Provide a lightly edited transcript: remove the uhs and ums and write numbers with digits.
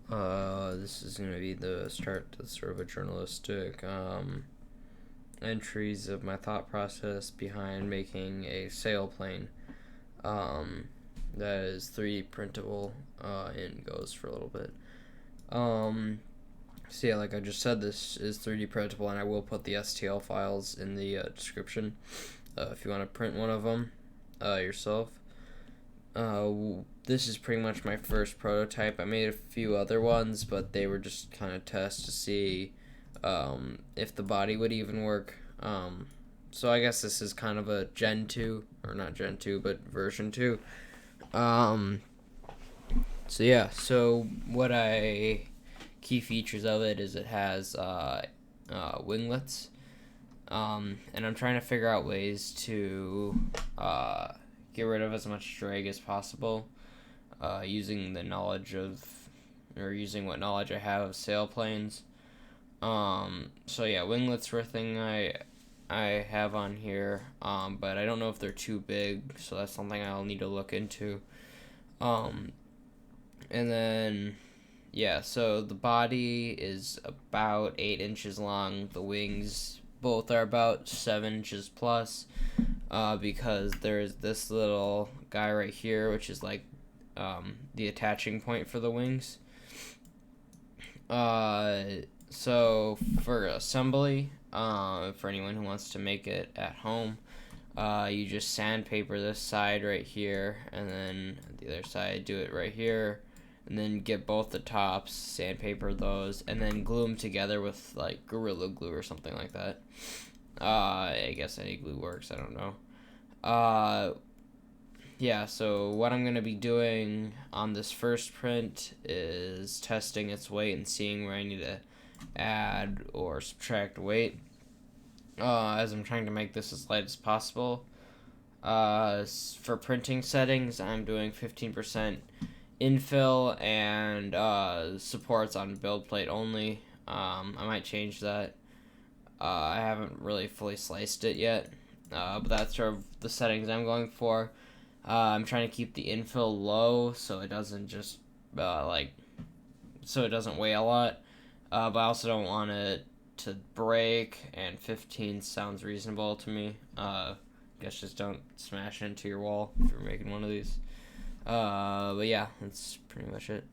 This is going to be the start to sort of a journalistic entries of my thought process behind making a sailplane that is 3D printable and goes for a little bit. So yeah, like I just said, this is 3D printable, and I will put the STL files in the description if you want to print one of them yourself. This is pretty much my first prototype. I made a few other ones, but they were just kind of tests to see if the body would even work. So I guess this is kind of a Gen 2, or not Gen 2, but version 2. So yeah, so key features of it is it has winglets, and I'm trying to figure out ways to get rid of as much drag as possible, using using what knowledge I have of sailplanes. So yeah, winglets are a thing I have on here, but I don't know if they're too big, so that's something I'll need to look into. And then, yeah, so the body is about 8 inches long. The wings both are about 7 inches plus, because there's this little guy right here, which is like the attaching point for the wings. So for assembly, for anyone who wants to make it at home, you just sandpaper this side right here, and then the other side do it right here, and then get both the tops, sandpaper those, and then glue them together with like Gorilla Glue or something like that. I guess any glue works, I don't know. Yeah, so what I'm going to be doing on this first print is testing its weight and seeing where I need to add or subtract weight, as I'm trying to make this as light as possible. For printing settings, I'm doing 15% infill and supports on build plate only. I might change that. I haven't really fully sliced it yet, but that's sort of the settings I'm going for. I'm trying to keep the infill low so it doesn't just so it doesn't weigh a lot, but I also don't want it to break, and 15 sounds reasonable to me. Guess just don't smash into your wall if you're making one of these. But yeah, that's pretty much it.